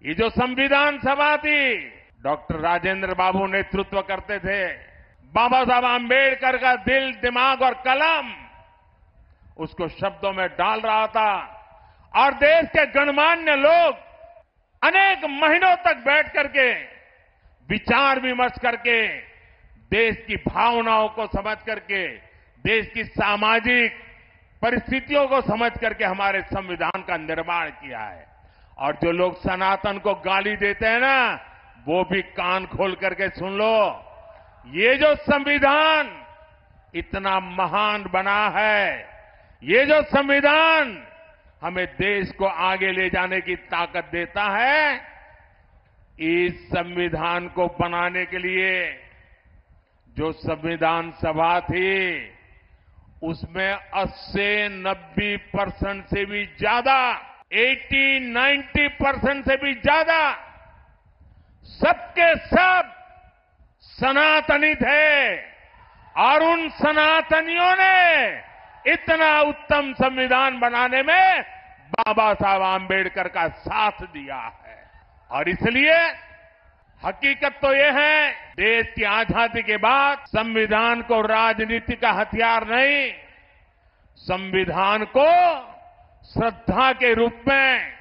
ये जो संविधान सभा थी, डॉक्टर राजेंद्र बाबू नेतृत्व करते थे। बाबा साहब आंबेडकर का दिल, दिमाग और कलम उसको शब्दों में डाल रहा था और देश के गणमान्य लोग अनेक महीनों तक बैठ करके विचार विमर्श करके देश की भावनाओं को समझ करके, देश की सामाजिक परिस्थितियों को समझ करके हमारे संविधान का निर्माण किया है। और जो लोग सनातन को गाली देते हैं ना, वो भी कान खोल करके सुन लो। ये जो संविधान इतना महान बना है, ये जो संविधान हमें देश को आगे ले जाने की ताकत देता है, इस संविधान को बनाने के लिए जो संविधान सभा थी, उसमें 80-90% से भी ज्यादा, 80-90% से भी ज्यादा सबके सब सनातनी थे। और उन सनातनियों ने इतना उत्तम संविधान बनाने में बाबा साहब आंबेडकर का साथ दिया है। और इसलिए हकीकत तो यह है, देश की आजादी के बाद संविधान को राजनीति का हथियार नहीं, संविधान को श्रद्धा के रूप में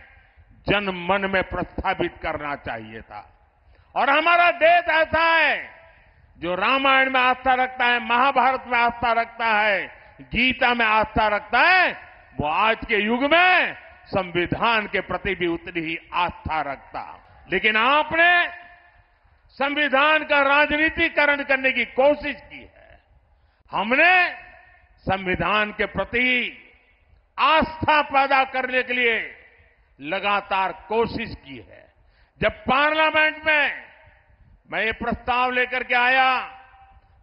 जन मन में प्रस्थापित करना चाहिए था। और हमारा देश ऐसा है जो रामायण में आस्था रखता है, महाभारत में आस्था रखता है, गीता में आस्था रखता है, वो आज के युग में संविधान के प्रति भी उतनी ही आस्था रखता। लेकिन आपने संविधान का राजनीतिकरण करने की कोशिश की है। हमने संविधान के प्रति आस्था पैदा करने के लिए लगातार कोशिश की है। जब पार्लियामेंट में मैं ये प्रस्ताव लेकर के आया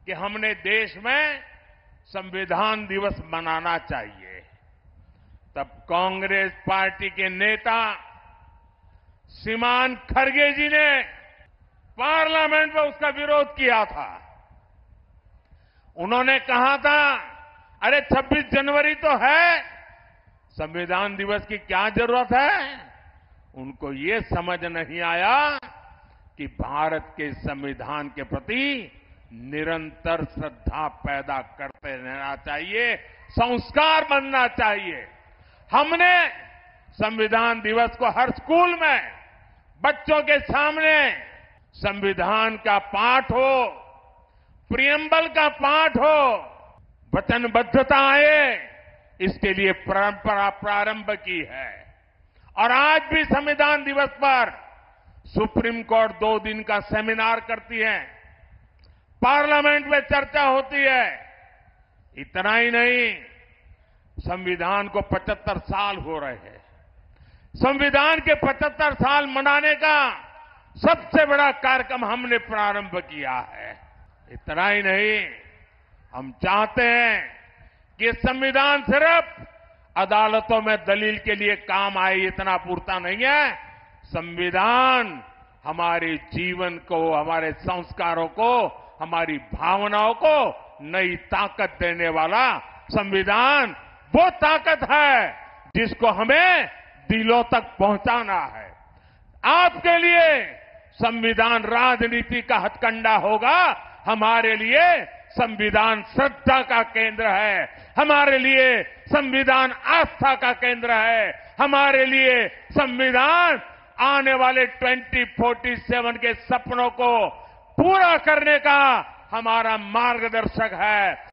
कि हमने देश में संविधान दिवस मनाना चाहिए, तब कांग्रेस पार्टी के नेता श्रीमान खड़गे जी ने पार्लियामेंट में उसका विरोध किया था। उन्होंने कहा था, अरे 26 जनवरी तो है, संविधान दिवस की क्या जरूरत है। उनको ये समझ नहीं आया कि भारत के संविधान के प्रति निरंतर श्रद्धा पैदा करते रहना चाहिए, संस्कार बनना चाहिए। हमने संविधान दिवस को हर स्कूल में बच्चों के सामने संविधान का पाठ हो, प्रियम्बल का पाठ हो, वचनबद्धता आए, इसके लिए परंपरा प्रारंभ की है। और आज भी संविधान दिवस पर सुप्रीम कोर्ट 2 दिन का सेमिनार करती है, पार्लियामेंट में चर्चा होती है। इतना ही नहीं, संविधान को 75 साल हो रहे हैं। संविधान के 75 साल मनाने का सबसे बड़ा कार्यक्रम हमने प्रारंभ किया है। इतना ही नहीं, हम चाहते हैं कि संविधान सिर्फ अदालतों में दलील के लिए काम आए, इतना पूरता नहीं है। संविधान हमारे जीवन को, हमारे संस्कारों को, हमारी भावनाओं को नई ताकत देने वाला संविधान वो ताकत है जिसको हमें दिलों तक पहुंचाना है। आपके लिए संविधान राजनीति का हथकंडा होगा, हमारे लिए संविधान श्रद्धा का केंद्र है, हमारे लिए संविधान आस्था का केंद्र है, हमारे लिए संविधान आने वाले 2047 के सपनों को पूरा करने का हमारा मार्गदर्शक है।